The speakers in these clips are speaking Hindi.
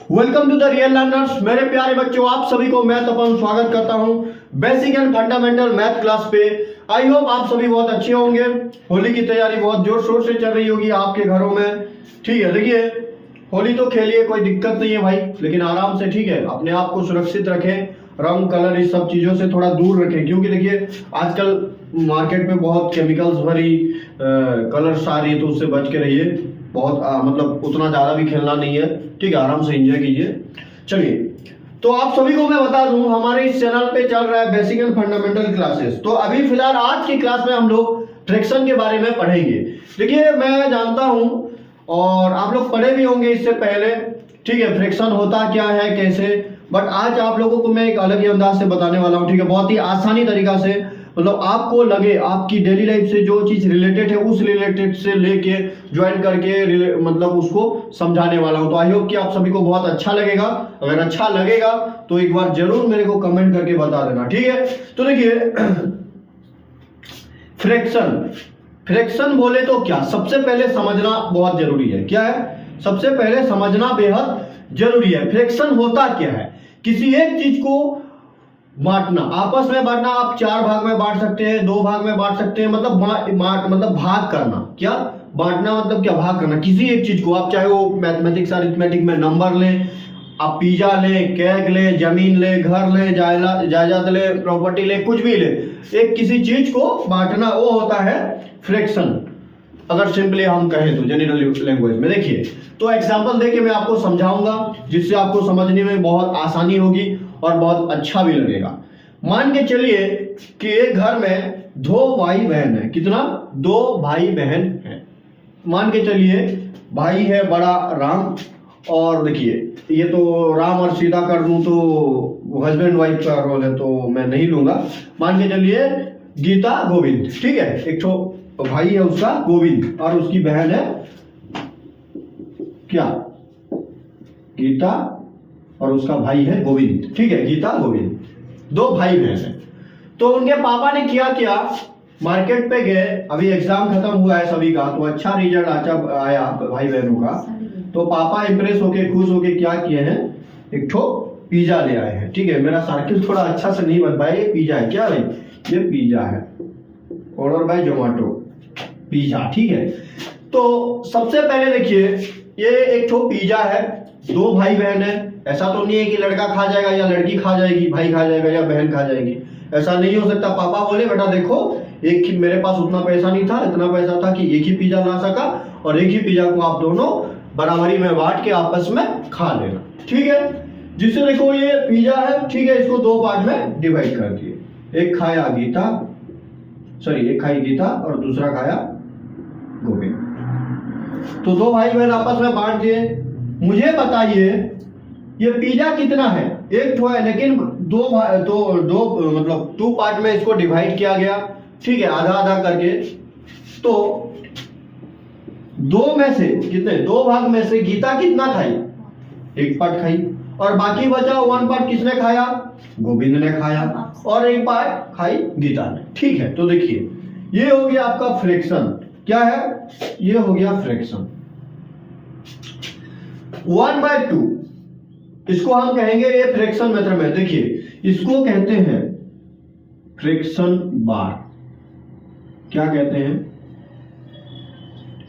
Welcome to the real learners. मेरे प्यारे बच्चों, आप सभी को मैं तपन स्वागत करता हूं basic and fundamental math class पे। आई होप आप सभी बहुत अच्छे होंगे। होली की तैयारी बहुत जोर शोर से चल रही होगी आपके घरों में। ठीक है, देखिए होली तो खेलिए, कोई दिक्कत नहीं है भाई, लेकिन आराम से, ठीक है, अपने आप को सुरक्षित रखें, रंग कलर इस सब चीजों से थोड़ा दूर रखें, क्योंकि देखिए आजकल मार्केट में बहुत केमिकल्स भरी कलर्स आ रही है, तो उससे बच के रहिए। बहुत मतलब उतना ज्यादा भी खेलना नहीं है, ठीक है, आराम से एंजॉय कीजिए। चलिए, तो आप सभी को मैं बता दूं, हमारे इस चैनल पे चल रहा है बेसिक एंड फंडामेंटल क्लासेस। तो अभी फिलहाल आज की क्लास में हम लोग फ्रैक्शन के बारे में पढ़ेंगे। देखिए मैं जानता हूं और आप लोग पढ़े भी होंगे इससे पहले, ठीक है, फ्रैक्शन होता क्या है, कैसे, बट आज आप लोगों को मैं एक अलग ही अंदाज से बताने वाला हूं। ठीक है, बहुत ही आसानी तरीका से, मतलब आपको लगे आपकी डेली लाइफ से जो चीज रिलेटेड है उस रिलेटेड से लेके ज्वाइन करके मतलब उसको समझाने वाला हूं। तो आई होप कि आप सभी को बहुत अच्छा लगेगा। अगर अच्छा लगेगा तो एक बार जरूर मेरे को कमेंट करके बता देना, ठीक है। तो देखिए फ्रैक्शन, फ्रैक्शन बोले तो क्या, सबसे पहले समझना बहुत जरूरी है। क्या है, सबसे पहले समझना बेहद जरूरी है। फ्रैक्शन होता क्या है, किसी एक चीज को बांटना, आपस में बांटना। आप 4 भाग में बांट सकते हैं, 2 भाग में बांट सकते हैं, मतलब मतलब भाग करना। क्या बांटना मतलब क्या, भाग करना किसी एक चीज को। आप चाहे वो मैथमेटिक्स अरिथमेटिक में नंबर लें, आप पिज्जा लें, केक लें, जमीन लें, घर लें, जायदाद लें, प्रॉपर्टी लें, कुछ भी लें, एक किसी चीज को बांटना, वो होता है फ्रैक्शन। अगर सिंपली हम कहें तो जनरल लैंग्वेज में। देखिए, तो एग्जांपल देके मैं आपको समझाऊंगा, जिससे आपको समझने में बहुत आसानी होगी और बहुत अच्छा भी लगेगा। मान के चलिए कि एक घर में 2 भाई बहन है। कितना, 2 भाई बहन है। मान के चलिए भाई है बड़ा राम, और देखिए ये तो राम और सीता कर दूं तो हस्बैंड वाइफ का रोल है, तो मैं नहीं लूंगा। मान के चलिए गीता गोविंद, ठीक है, एक तो भाई है उसका गोविंद और उसकी बहन है क्या, गीता, और उसका भाई है गोविंद, ठीक है, गीता गोविंद, 2 भाई बहन है। तो उनके पापा ने किया मार्केट पे गए, अभी एग्जाम खत्म हुआ है सभी का, तो अच्छा रिजल्ट आया भाई बहनों का। तो पापा इंप्रेस होके, खुश होके क्या किए हैं, एक ठो पिज्जा ले आए हैं। ठीक है, मेरा सर्किल थोड़ा अच्छा से नहीं बन पाया। ये पिज्जा है क्या भाई, ये पिज्जा है, ऑर्डर बाय जोमेटो पिज्जा, ठीक है। तो सबसे पहले देखिए ये एक ठो पिज्जा है, 2 भाई बहन है। ऐसा तो नहीं है कि लड़का खा जाएगा या लड़की खा जाएगी, भाई खा जाएगा या बहन खा जाएगी, ऐसा नहीं हो सकता। पापा बोले बेटा देखो, एक ही, मेरे पास उतना पैसा नहीं था, इतना पैसा था कि एक ही पिज्जा ला सका, और एक ही पिज्जा को आप दोनों बराबरी में बांट के आपस में खा लेना, ठीक है। जिससे देखो ये पिज्जा है, ठीक है, इसको 2 पार्ट में डिवाइड कर दिए। एक खाया गीता, सॉरी, एक खाई गीता और दूसरा खाया गोविंद। तो 2 भाई बहन आपस में बांट दिए। मुझे बताइए ये पिज्जा कितना है, एक ठो है, लेकिन 2 मतलब 2 पार्ट में इसको डिवाइड किया गया, ठीक है, आधा आधा करके। तो 2 में से कितने, 2 भाग में से गीता कितना खाई, 1 पार्ट खाई, और बाकी बचा 1 पार्ट किसने खाया, गोविंद ने खाया, और 1 पार्ट खाई गीता ने, ठीक है। तो देखिए ये हो गया आपका फ्रैक्शन। क्या है, ये हो गया फ्रैक्शन। 1/2 इसको हम कहेंगे, ये फ्रैक्शन मेथड में, देखिए इसको कहते हैं फ्रैक्शन बार। क्या कहते हैं,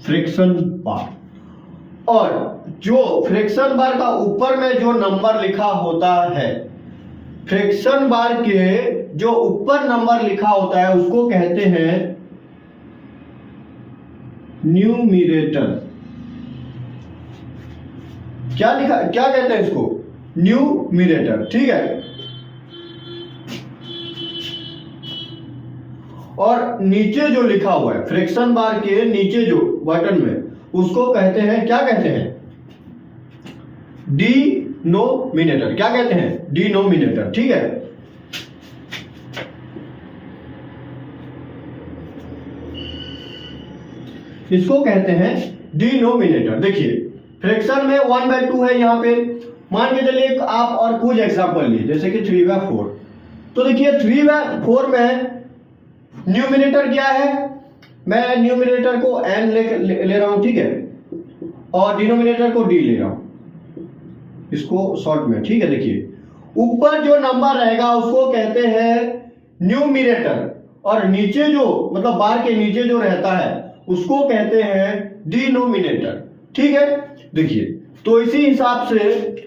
फ्रैक्शन बार। और जो फ्रैक्शन बार का ऊपर में जो नंबर लिखा होता है, फ्रैक्शन बार के जो ऊपर नंबर लिखा होता है उसको कहते हैं न्यूमिरेटर। क्या लिखा, क्या कहते हैं इसको, न्यूमिरेटर, ठीक है। और नीचे जो लिखा हुआ है फ्रैक्शन बार के नीचे जो बटन में, उसको कहते हैं, क्या कहते हैं, डिनोमिनेटर। क्या कहते हैं, डिनोमिनेटर, ठीक है। इसको कहते हैं डिनोमिनेटर। देखिए फ्रैक्शन में 1/2 है यहाँ पे। मान के चलिए आप और कुछ एग्जांपल लिए, जैसे कि 3/4। तो देखिए 3/4 में न्यूमिनेटर क्या है, मैं न्यूमिनेटर को n ले रहा हूं, ठीक है, और डिनोमिनेटर को d ले रहा हूं। इसको शॉर्ट में, ठीक है। देखिए ऊपर जो नंबर रहेगा उसको कहते हैं न्यूमिनेटर, और नीचे जो मतलब बार के नीचे जो रहता है उसको कहते हैं डिनोमिनेटर, ठीक है। देखिए तो इसी हिसाब से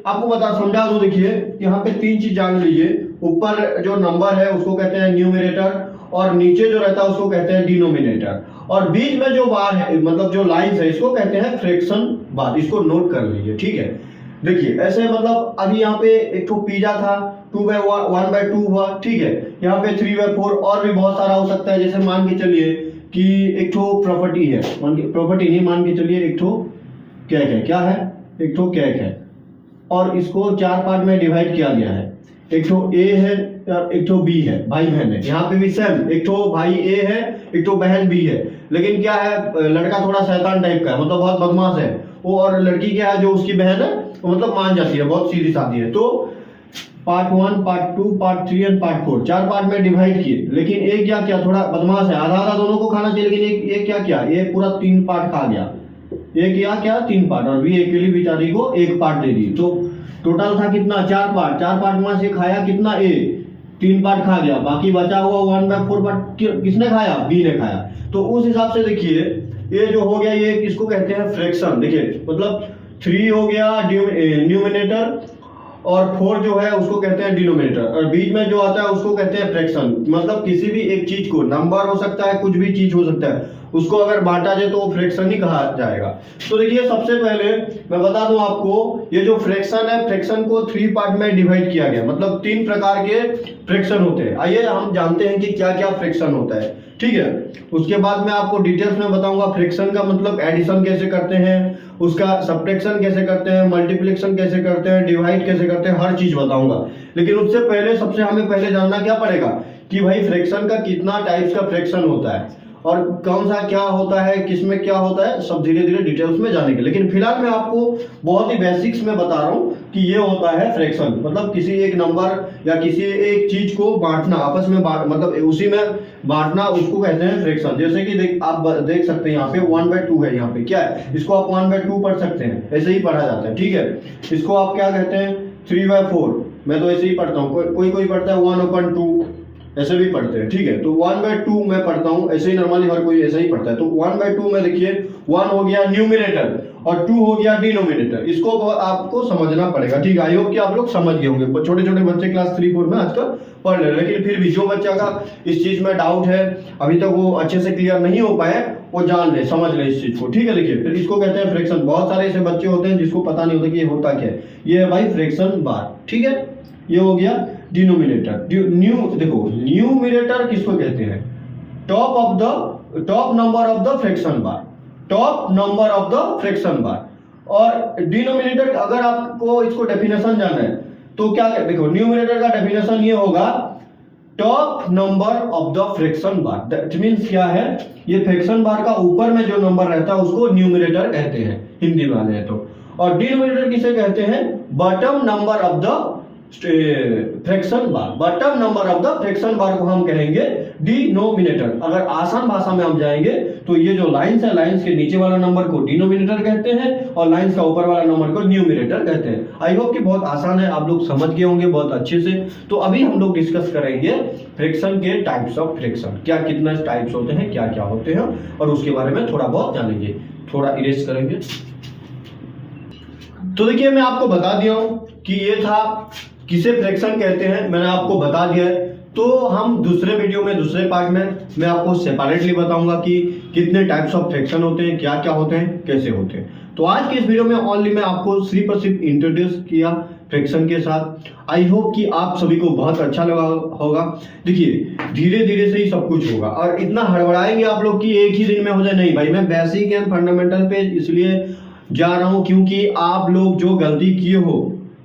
आपको बता समझा दूं। देखिए यहाँ पे 3 चीज जान लीजिए, ऊपर जो नंबर है उसको कहते हैं न्यूमिनेटर, और नीचे जो रहता है उसको कहते हैं डिनोमिनेटर, और बीच में जो बार है मतलब जो लाइंस है इसको कहते हैं फ्रैक्शन बार। इसको नोट कर लीजिए, ठीक है। देखिए ऐसे मतलब अभी यहाँ पे एक तो पिज्जा था 2/1/2 हुआ, ठीक है। यहाँ पे 3/4 और भी बहुत सारा हो सकता है। जैसे मान के चलिए कि एक तो प्रॉपर्टी है, प्रॉपर्टी नहीं, मान के चलिए एक तो केक है, क्या है, एक तो केक है, और इसको 4 पार्ट में डिवाइड किया गया है। एक तो ए है, एक तो बी है, भाई बहन है। यहाँ पे भी सेम, एक तो भाई ए है, एक तो बहन बी है। लेकिन क्या है, लड़का थोड़ा शैतान टाइप का है, मतलब बहुत बदमाश है वो, और लड़की क्या है जो उसकी बहन है वो मतलब मान जाती है, बहुत सीधी सादी है। तो part 1, part 2, part 3 and part 4 4 part में डिवाइड किए। लेकिन एक क्या थोड़ा बदमाश है, आधा आधा दोनों को खाना चाहिए, लेकिन एक क्या ये पूरा 3 पार्ट खा गया। एक क्या 3 पार्ट, और भी अकेली बेचारी को 1 पार्ट दे दी। तो टोटल था कितना, 4 पार्ट। 4 पार्ट में से खाया कितना, ए 3 पार्ट खा गया, बाकी बचा हुआ 1/4 पार्ट किसने खाया, बी ने खाया। तो उस हिसाब से देखिए ये जो हो गया ये किसको कहते हैं, फ्रैक्शन। देखिए मतलब 3 हो गया न्यूमिनेटर, और 4 जो है उसको कहते हैं डिनोमिनेटर, और बीच में जो आता है उसको कहते हैं फ्रैक्शन। मतलब किसी भी एक चीज को, नंबर हो सकता है, कुछ भी चीज हो सकता है, उसको अगर बांटा जाए तो वो फ्रैक्शन ही कहा जाएगा। तो देखिए सबसे पहले मैं बता दूं आपको, ये जो फ्रैक्शन है, फ्रैक्शन को 3 पार्ट में डिवाइड किया गया, मतलब 3 प्रकार के फ्रैक्शन होते हैं। आइए हम जानते हैं कि क्या क्या फ्रैक्शन होता है, ठीक है। उसके बाद मैं आपको डिटेल्स में बताऊंगा फ्रैक्शन का मतलब एडिशन कैसे करते हैं, उसका सब्ट्रैक्शन कैसे करते हैं, मल्टीप्लिकेशन कैसे करते हैं, डिवाइड कैसे करते हैं, हर चीज बताऊंगा। लेकिन उससे पहले सबसे हमें पहले जानना क्या पड़ेगा कि भाई फ्रैक्शन का कितना टाइप्स का फ्रैक्शन होता है, और कौन सा क्या होता है, किसमें क्या होता है, सब धीरे धीरे डिटेल्स में जानेंगे। लेकिन फिलहाल मैं आपको बहुत ही बेसिक्स में बता रहा हूँ कि ये होता है फ्रैक्शन, मतलब किसी एक नंबर या किसी एक चीज को बांटना, आपस में मतलब उसी में बांटना, उसको कहते हैं फ्रैक्शन। जैसे कि आप देख सकते हैं यहाँ पे 1/2 है, यहाँ पे क्या है, इसको आप 1/2 पढ़ सकते हैं, ऐसे ही पढ़ा जाता है, ठीक है। इसको आप क्या कहते हैं, 3/4, मैं तो ऐसे ही पढ़ता हूँ, कोई पढ़ता है 1/2, ऐसे भी पढ़ते हैं, ठीक है। तो 1/2 मैं पढ़ता हूँ, ऐसे ही नॉर्मली हर कोई ऐसे ही पढ़ता है। तो 1/2 में देखिए 1 हो गया न्यूमिनेटर और 2 हो गया डिनोमिनेटर। इसको आपको समझना पड़ेगा, ठीक है। आई होप कि आप लोग समझ गए होंगे, छोटे छोटे बच्चे क्लास 3-4 में आजकल पढ़ रहे हैं। लेकिन फिर भी जो बच्चा का इस चीज में डाउट है, अभी तक वो अच्छे से क्लियर नहीं हो पाए, वो जान ले, समझ ले इस चीज को, ठीक है। देखिए फिर इसको कहते हैं फ्रैक्शन। बहुत सारे ऐसे बच्चे होते हैं जिसको पता नहीं होता कि ये होता क्या है। ये है भाई फ्रैक्शन बार, ठीक है। ये हो गया डिनोमिनेटर। देखो न्यूमिनेटर किसको कहते हैं, top number of the fraction bar, top number of the fraction bar. और डिनोमिनेटर अगर आपको इसको डेफिनेशन जानना है तो क्या, देखो न्यूमिनेटर का डेफिनेशन ये होगा, top number of the fraction bar. That means क्या है, ये फ्रैक्शन बार का ऊपर में जो नंबर रहता है उसको न्यूमिनेटर कहते हैं, हिंदी वाले हैं तो। और डिनोमिनेटर किसे कहते हैं, bottom number of the fraction bar. Bottom number of the fraction bar को हम कहेंगे डिनोमिनेटर। अगर आसान भाषा में हम जाएंगे तो ये जो लाइंस है, लाइंस के नीचे वाला नंबर को डिनोमिनेटर कहते हैं, और लाइंस का ऊपर वाला नंबर को न्यूमिनेटर कहते हैं। आई होप कि बहुत आसान है, आप लोग समझ गए होंगे बहुत अच्छे से। तो अभी हम लोग डिस्कस करेंगे फ्रैक्शन के टाइप्स ऑफ फ्रैक्शन, क्या कितना टाइप्स होते हैं, क्या क्या होते हैं, और उसके बारे में थोड़ा बहुत जानेंगे। थोड़ा इरेज करेंगे। तो देखिए मैं आपको बता दिया हूं कि ये था किसे फ्रैक्शन कहते हैं, मैंने आपको बता दिया है। तो हम दूसरे वीडियो में, दूसरे पार्ट में मैं आपको सेपरेटली बताऊंगा कि कितने टाइप्स ऑफ फ्रैक्शन होते हैं, क्या क्या होते हैं, कैसे होते हैं। तो आज के इस वीडियो में ओनली मैं आपको सिर्फ और सिर्फ इंट्रोड्यूस किया फ्रैक्शन के साथ। आई होप कि आप सभी को बहुत अच्छा लगा होगा। देखिए धीरे धीरे से ही सब कुछ होगा, और इतना हड़बड़ाएंगे आप लोग कि एक ही दिन में हो जाए, नहीं भाई। मैं बेसिक एंड फंडामेंटल पे इसलिए जा रहा हूं क्योंकि आप लोग जो गलती किए हो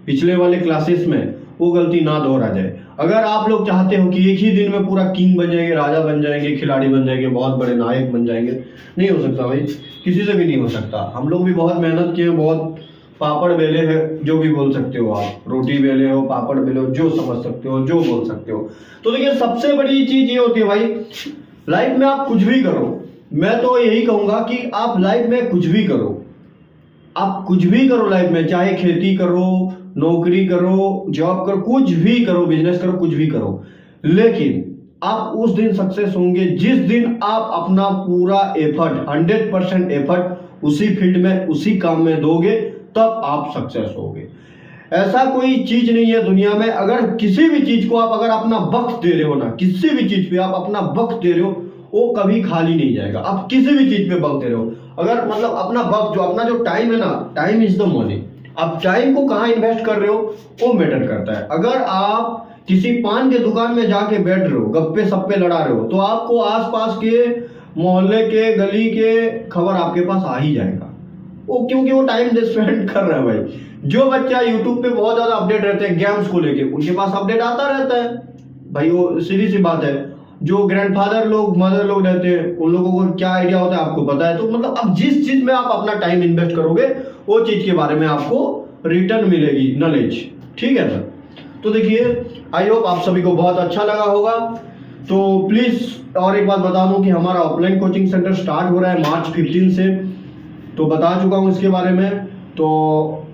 पिछले वाले क्लासेस में, वो गलती ना दोहरा जाए। अगर आप लोग चाहते हो कि एक ही दिन में पूरा किंग बन जाएंगे, राजा बन जाएंगे, खिलाड़ी बन जाएंगे, बहुत बड़े नायक बन जाएंगे, नहीं हो सकता भाई, किसी से भी नहीं हो सकता। हम लोग भी बहुत मेहनत किए, बहुत पापड़ बेले हैं, जो भी बोल सकते हो आप, रोटी बेले हो, पापड़ बेले हो, जो समझ सकते हो, जो बोल सकते हो। तो देखिए सबसे बड़ी चीज ये होती है भाई, लाइफ में आप कुछ भी करो, मैं तो यही कहूंगा कि आप लाइफ में कुछ भी करो, आप कुछ भी करो लाइफ में, चाहे खेती करो, नौकरी करो, जॉब करो, कुछ भी करो, बिजनेस करो, कुछ भी करो, लेकिन आप उस दिन सक्सेस होंगे जिस दिन आप अपना पूरा एफर्ट 100% एफर्ट उसी फील्ड में, उसी काम में दोगे, तब आप सक्सेस होगे। ऐसा कोई चीज नहीं है दुनिया में, अगर किसी भी चीज को आप अगर अपना वक्त दे रहे हो ना, किसी भी चीज पे आप अपना वक्त दे रहे हो, वो कभी खाली नहीं जाएगा। आप किसी भी चीज पे वक्त दे रहे हो, अगर मतलब अपना वक्त, जो अपना जो टाइम है ना, टाइम इज द मनी। आप टाइम को कहाँ इन्वेस्ट कर रहे हो वो मैटर करता है। अगर आप किसी पान के दुकान में जाके बैठ रहे हो, गप्पे सप्पे लड़ा रहे हो, तो आपको आसपास के मोहल्ले के, गली के खबर आपके पास आ ही जाएगा, वो क्योंकि वो टाइम स्पेंड कर रहा है भाई। जो बच्चा यूट्यूब पे बहुत ज्यादा अपडेट रहते हैं गेम्स को लेके, उनके पास अपडेट आता रहता है भाई, वो सीधी सी बात है। जो ग्रैंडफादर लोग, मदर लोग रहते हैं, उन लोगों को क्या आइडिया होता है आपको पता है। तो मतलब अब जिस चीज में आप अपना टाइम इन्वेस्ट करोगे, वो चीज के बारे में आपको रिटर्न मिलेगी, नॉलेज, ठीक है सर। तो देखिए, आई होप आप सभी को बहुत अच्छा लगा होगा। तो प्लीज और एक बात बता दूं कि हमारा ऑफलाइन कोचिंग सेंटर स्टार्ट हो रहा है मार्च 15 से, तो बता चुका हूं इसके बारे में। तो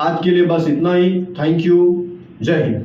आज के लिए बस इतना ही। थैंक यू, जय हिंद।